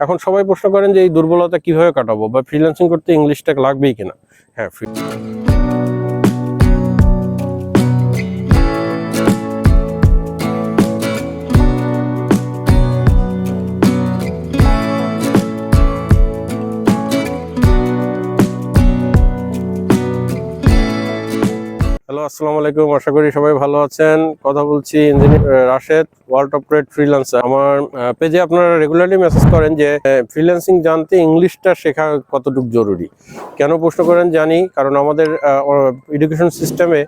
এখন সবাই প্রশ্ন করেন যে এই দুর্বলতা কিভাবে কাটাবো বা ফ্রিল্যান্সিং করতে ইংলিশটা লাগবেই কিনা। হ্যাঁ, হ্যালো, আসসালামু আলাইকুম। আশা করি সবাই ভালো আছেন। কথা বলছি engineer Rashed, world of trade freelancer. আমার পেজে আপনারা রেগুলারলি মেসেজ করেন যে ফ্রিল্যান্সিং জানতে ইংলিশটা শেখা কতটুকু জরুরি। কেন প্রশ্ন করেন জানি, কারণ আমাদের এডুকেশন সিস্টেমে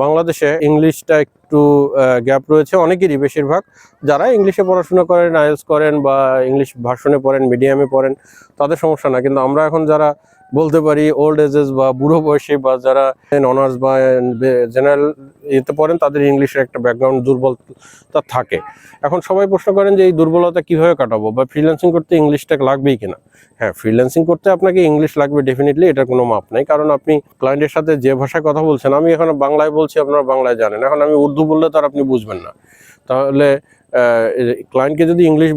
বাংলাদেশে ইংলিশটা একটু গ্যাপ রয়েছে অনেকেরই। বেশিরভাগ যারা ইংলিশে পড়াশোনা করেন, আইএলটিএস করেন বা ইংলিশ ভার্সনে পড়েন, মিডিয়ামে পড়েন, তাদের সমস্যা না। কিন্তু আমরা এখন যারা বলতে পারি ওল্ড এজেস বা বুড়ো বয়সী বা যারা অনার্স বা জেনারেল এতে পড়েন, তাদের ইংলিশের একটা ব্যাকগ্রাউন্ড দুর্বলতা থাকে। এখন সবাই প্রশ্ন করেন যে এই দুর্বলতা কিভাবে কাটাবো বা ফ্রিল্যান্সিং করতে ইংলিশটা লাগবেই কিনা। হ্যাঁ, ফ্রিল্যান্সিং করতে আপনাকে ইংলিশ লাগবে ডেফিনেটলি, এটার কোনো মাপ নাই। কারণ আপনি ক্লায়েন্টের সাথে যে ভাষায় কথা বলছেন, আমি এখন বাংলায় বলছি, আপনারা বাংলায় জানেন, এখন আমি উর্দু বললে তো আর আপনি বুঝবেন না। তাহলে ক্লায়েন্টকে যদি ইংলিশ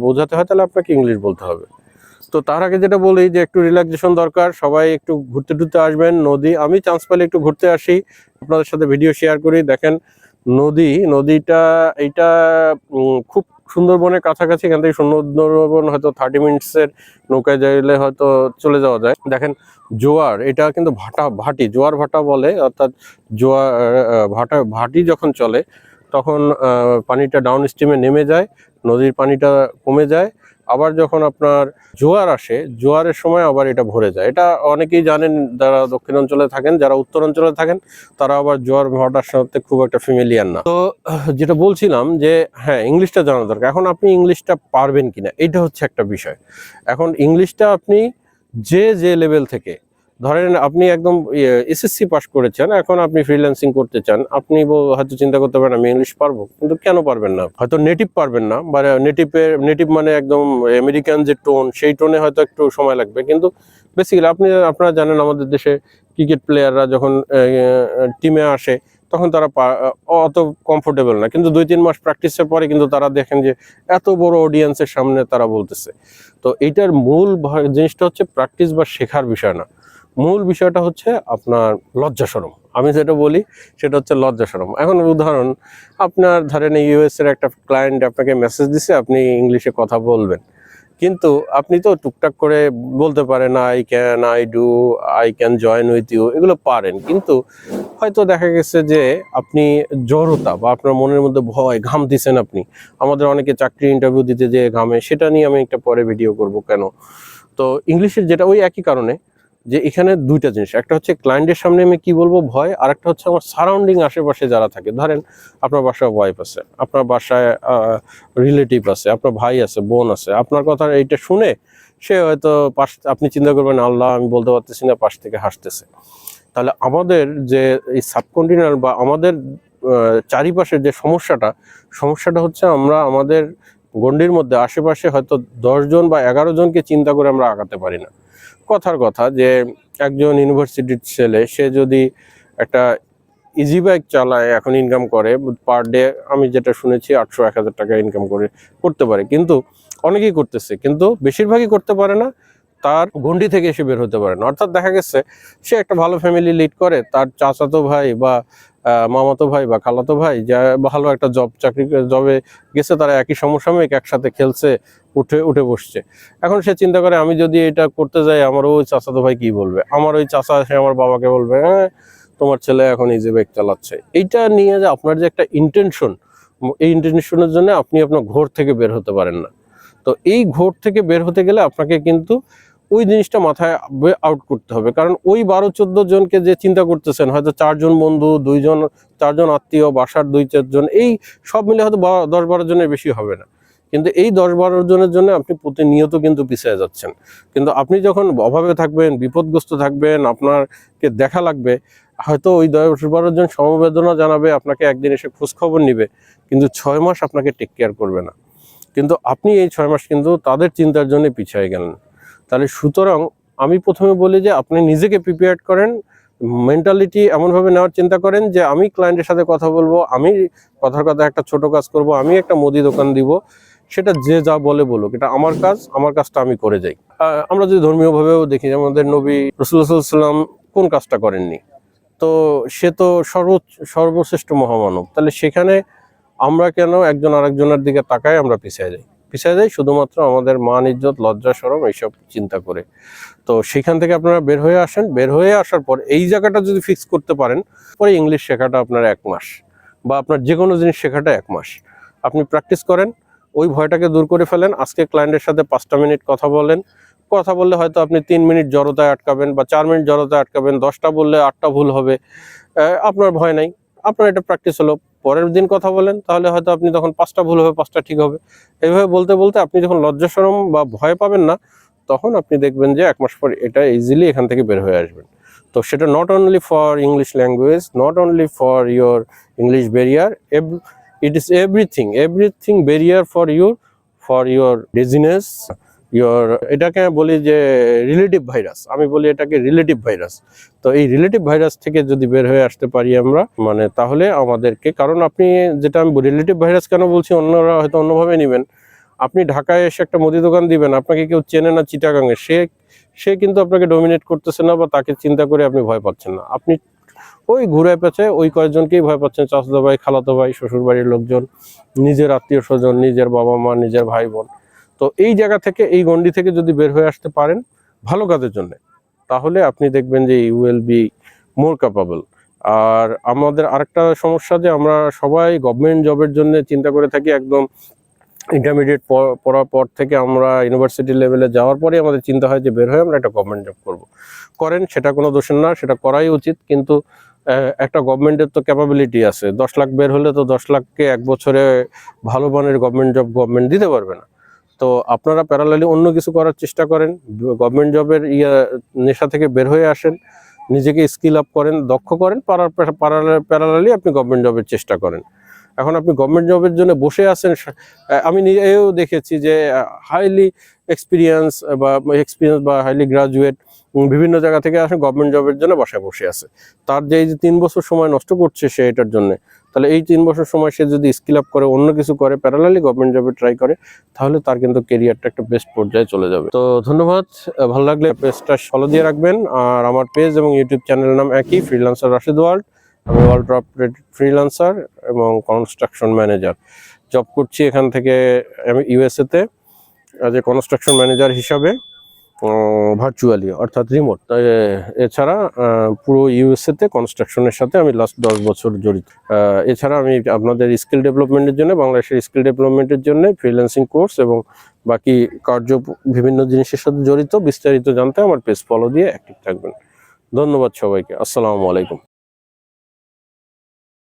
বোঝাতে হয়, তাহলে আপনাকে ইংলিশ বলতে হবে। তো তার আগে যেটা বলি যে একটু রিল্যাক্সেশন দরকার। সবাই একটু ঘুরতে টুরতে আসবেন। আমি চান্স পেলে একটু ঘুরতে আসি, আপনাদের সাথে ভিডিও শেয়ার করি। দেখেন নদীটা এইটা খুব সুন্দরবনের কাছাকাছি। এখান থেকে সুন্দরবন হয়তো 30 মিনিটসের নৌকায় যাইলে হয়তো চলে যাওয়া যায়। দেখেন জোয়ার, এটা কিন্তু ভাটি, জোয়ার ভাটা বলে, অর্থাৎ ভাটি যখন চলে তখন পানিটা ডাউন স্ট্রিমে নেমে যায়, নদীর পানিটা কমে যায়। আবার যখন আপনার জোয়ার আসে, জোয়ারের সময় আবার এটা ভরে যায়। এটা অনেকেই জানেন যারা দক্ষিণ অঞ্চলে থাকেন। যারা উত্তর অঞ্চলে থাকেন তারা আবার জোয়ার ভাটার সাথে খুব একটা ফ্যামিলিয়ার না। তো যেটা বলছিলাম যে হ্যাঁ, ইংলিশটা জানা দরকার। এখন আপনি ইংলিশটা পারবেন কিনা, এটা হচ্ছে একটা বিষয়। এখন ইংলিশটা আপনি যে লেভেল থেকে, ধরেন আপনি একদম এসএসসি পাস করেছেন, এখন আপনি ফ্রিল্যান্সিং করতে চান, আপনি হয়তো চিন্তা করতে পারেন আমি ইংলিশ পারবো, কিন্তু কেন পারবেন না? হয়তো নেটিভ পারবেন না, বা নেটিভ মানে একদম আমেরিকান যে টোন, সেই টোনে হয়তো একটু সময় লাগবে। কিন্তু বেসিক্যালি আপনারা জানেন আমাদের দেশে ক্রিকেট প্লেয়াররা যখন টিমে আসে তখন তারা অত কমফোর্টেবল না, কিন্তু 2-3 মাস প্র্যাকটিসের পরে কিন্তু তারা দেখেন যে এত বড় অডিয়েন্সের সামনে তারা বলতেছে। তো এইটার মূল জিনিসটা হচ্ছে প্র্যাকটিস বা শেখার বিষয় না। মূল বিষয়টা হচ্ছে আপনার লজ্জা শরম। আমি যেটা বলি সেটা হচ্ছে লজ্জা শরম। এখন উদাহরণ, আপনার ধরেন ইউএস এর একটা ক্লায়েন্ট আপনাকে মেসেজ দিছে, আপনি ইংলিশে কথা বলবেন, কিন্তু আপনি তো টুকটাক করে বলতে পারেন I can join with you, এগুলো পারেন। কিন্তু হয়তো দেখা গেছে যে আপনি জড়তা বা আপনার মনের মধ্যে ভয়, ঘাম দিচ্ছেন আপনি। আমাদের অনেকে চাকরি ইন্টারভিউ দিতে যে ঘামে, সেটা নিয়ে আমি একটা পরে ভিডিও করব কেন। তো ইংলিশের যেটা ওই একই কারণে যে এখানে দুইটা জিনিস, একটা হচ্ছে ক্লায়েন্টের সামনে আমি কি বলবো ভয়, আর একটা হচ্ছে আমার সারাউন্ডিং আশেপাশে যারা থাকে। ধরেন আপনার বাসায় ওয়াইফ আছে, আপনার বাসায় রিলেটিভ আছে, আপনার ভাই আছে, বোন আছে, আপনার কথা এইটা শুনে সে হয়তো আপনি চিন্তা করবেন আল্লাহ আমি বলতে পারতেছি না, পাশ থেকে হাসতেছে। তাহলে আমাদের যে এই সাবকন্টিনেন্ট বা আমাদের চারিপাশের যে সমস্যাটা হচ্ছে আমরা আমাদের গণ্ডির মধ্যে আশেপাশে হয়তো 10 জন বা 11 জনকে চিন্তা করে আমরা আগাতে পারি না। কথার কথা যে একজন ইউনিভার্সিটির ছেলে, সে যদি একটা ইজি বাইক চালায়, এখন ইনকাম করে পার ডে, আমি যেটা শুনেছি 800-1000 টাকা ইনকাম করতে পারে। কিন্তু অনেকেই করতেছে, কিন্তু বেশিরভাগই করতে পারে না, তার গণ্ডি থেকে এসে বের হতে পারে না। অর্থাৎ দেখা গেছে সে একটা ভালো ফ্যামিলি লিড করে, তার চাচাতো ভাই বা মামাতো ভাই বা খালাতো ভাই যা ভালো একটা জবে গেছে, তারা একই সমসাময়িক একসাথে খেলছে, উঠে বসছে। এখন সে চিন্তা করে আমি যদি এটা করতে যাই, আমার ওই চাচাতো ভাই কি বলবে, আমার ওই চাচা সে আমার বাবাকে বলবে হ্যাঁ তোমার ছেলে এখন ইজি বাইক চালাচ্ছে। এইটা নিয়ে যে আপনার যে একটা ইন্টেনশন, এই ইন্টেনশনের জন্য আপনি আপনার ঘোর থেকে বের হতে পারেন না। তো এই ঘোর থেকে বের হতে গেলে আপনাকে কিন্তু ওই জিনিসটা মাথায় আউট করতে হবে। কারণ ওই 12-14 জনকে যে চিন্তা করতেছেন, হয়তো 4 জন বন্ধু, 4 জন আত্মীয়, বাসার 2-4 জন, এই সব মিলে হয়তো 10-12 জনের বেশি হবে না। কিন্তু এই 10-12 জনের জন্য আপনি প্রতিনিয়ত কিন্তু পিছিয়ে যাচ্ছেন। কিন্তু আপনি যখন অভাবে থাকবেন, বিপদগ্রস্ত থাকবেন, আপনাকে দেখা লাগবে, হয়তো ওই 10-12 জন সমবেদনা জানাবে, আপনাকে একদিন এসে খোঁজ খবর নিবে, কিন্তু 6 মাস আপনাকে টেক কেয়ার করবে না। কিন্তু আপনি এই 6 মাস কিন্তু তাদের চিন্তার জন্য পিছিয়ে গেলেন। তাহলে সুতরাং আমি প্রথমে বলি যে আপনি নিজেকে প্রিপেয়ার করেন, মেন্টালিটি এমনভাবে নেওয়ার চিন্তা করেন যে আমি ক্লায়েন্টের সাথে কথা বলবো, আমি কথার কথা একটা ছোট কাজ করব, আমি একটা মুদি দোকান দিব, সেটা যে যা বলে বলুক, এটা আমার কাজ, আমার কাজটা আমি করে যাই। আমরা যদি ধর্মীয়ভাবেও দেখি, আমাদের নবী রাসূলুল্লাহ সাল্লাল্লাহু আলাইহি ওয়াসাল্লাম কোন কাজটা করেননি? তো সে তো সর্বশ্রেষ্ঠ মহামানব, তাহলে সেখানে আমরা কেন একজন আরেকজনের দিকে তাকায় আমরা পিছিয়ে যাই শুধুমাত্র আমাদের মান, ইজ্জত, লজ্জা, শরম এইসব চিন্তা করে। তো সেখান থেকে আপনারা বের হয়ে আসেন। বের হয়ে আসার পর এই জায়গাটা যদি ফিক্স করতে পারেন, পরে ইংলিশ শেখাটা আপনার 1 মাস, বা আপনার যে কোনো জিনিস শেখাটা 1 মাস আপনি প্র্যাকটিস করেন। ওই ভয়টাকে দূর করে ফেলেন। আজকে ক্লায়েন্টের সাথে 5টা মিনিট কথা বলেন। কথা বললে হয়তো আপনি 3 মিনিট জড়তায় আটকাবেন বা 4 মিনিট জড়তায় আটকাবেন, 10টা বললে 8টা ভুল হবে। আপনার ভয় নাই, আপনার এটা প্র্যাকটিস হলো। পরের দিন কথা বলেন, তাহলে হয়তো আপনি তখন 5টা ভুল হবে, 5টা ঠিক হবে। এইভাবে বলতে বলতে আপনি যখন লজ্জা শরম বা ভয় পাবেন না, তখন আপনি দেখবেন যে 1 মাস পর এটা ইজিলি এখান থেকে বের হয়ে আসবেন। তো সেটা not only for English language, not only for your English barrier, it is everything barrier for your dizziness, your, এটাকে বলি যে রিলেটিভ ভাইরাস, আমি বলি এটাকে রিলেটিভ ভাইরাস। তো এই রিলেটিভ ভাইরাস থেকে যদি বের হয়ে আসতে পারি আমরা, মানে তাহলে আমাদেরকে, কারণ আপনি, যেটা আমি রিলেটিভ ভাইরাস কেন বলছি, অন্যরা হয়তো অন্যভাবে নেবেন। আপনি ঢাকায় এসে একটা মুদি দোকান দিবেন, আপনাকে কেউ চেনে না চিটাগাঙে, সে কিন্তু আপনাকে ডমিনেট করতেছে না, বা তাকে চিন্তা করে আপনি ভয় পাচ্ছেন না। আপনি ওই ঘুরে পেঁচে ওই কয়েকজনকেই ভয় পাচ্ছেন, চাচাতো ভাই, খালাতো ভাই, শ্বশুর বাড়ির লোকজন, নিজের আত্মীয় স্বজন, নিজের বাবা মা, নিজের ভাই বোন। তো এই জায়গা থেকে, এই গণ্ডি থেকে যদি বের হয়ে আসতে পারেন ভালো কাজের জন্য, তাহলে আপনি দেখবেন যে you will be more capable. আর আমাদের আরেকটা সমস্যা, যে আমরা সবাই গভর্নমেন্ট জবের জন্য চিন্তা করে থাকি। একদম ইন্টারমিডিয়েট পড়ার পর থেকে আমরা ইউনিভার্সিটি লেভেলে যাওয়ার পরে আমাদের চিন্তা হয় যে বের হয়ে আমরা একটা গভর্নমেন্ট জব করব। করেন, সেটা কোনো দোষের না, সেটা করাই উচিত। কিন্তু একটা গভর্নমেন্টের তো ক্যাপাবিলিটি আছে। 10 লাখ বের হলে তো 10 লাখকে 1 বছরে ভালো মানের গভর্নমেন্ট জব গভর্নমেন্ট দিতে পারবে না। তো আপনারা প্যারালালি অন্য কিছু করার চেষ্টা করেন, গভর্নমেন্ট জবের নেশা থেকে বের হয়ে আসেন, নিজেকে স্কিল আপ করেন, দক্ষ করেন, প্যারালালি আপনি গভর্নমেন্ট জবের চেষ্টা করেন। এখন আপনি গভর্নমেন্ট জবের জন্য বসে আছেন, আমি নিজেও দেখেছি যে হাইলি এক্সপিরিয়েন্স বা হাইলি গ্রাজুয়েট বিভিন্ন জায়গা থেকে আসে, গভর্নমেন্ট জবের জন্য বাসায় বসে আছে। তার যে এই যে 3 বছর সময় নষ্ট করছে সে এটার জন্য, তাহলে এই 3 বছর সময় সে যদি স্কিল আপ করে, অন্য কিছু করে, প্যারালালি গভর্নমেন্ট জবে ট্রাই করে, তাহলে তার কিন্তু কেরিয়ারটা একটা বেস্ট পর্যায়ে চলে যাবে। তো ধন্যবাদ। ভালো লাগলে পেজটা ফলো দিয়ে রাখবেন। আর আমার পেজ এবং ইউটিউব চ্যানেলের নাম একই, ফ্রিল্যান্সার রাশিদ ওয়ার্ল্ড। আমি ওয়ার্ল্ড অপারেটেড ফ্রিল্যান্সার এবং কনস্ট্রাকশন ম্যানেজার জব করছি। এখান থেকে আমি ইউএসএতে অ্যাজ এ কনস্ট্রাকশন ম্যানেজার হিসাবে, ভার্চুয়ালি, অর্থাৎ রিমোট। এছাড়া পুরো ইউএসএতে কনস্ট্রাকশনের সাথে আমি লাস্ট 10 বছর জড়িত। এছাড়া আমি আপনাদের স্কিল ডেভেলপমেন্টের জন্য, বাংলাদেশের স্কিল ডেভেলপমেন্টের জন্য ফ্রিল্যান্সিং কোর্স এবং বাকি বিভিন্ন জিনিসের সাথে জড়িত। বিস্তারিত জানতে আমার পেজ ফলো দিয়ে অ্যাক্টিভ থাকবেন। ধন্যবাদ সবাইকে। আসসালামু আলাইকুম।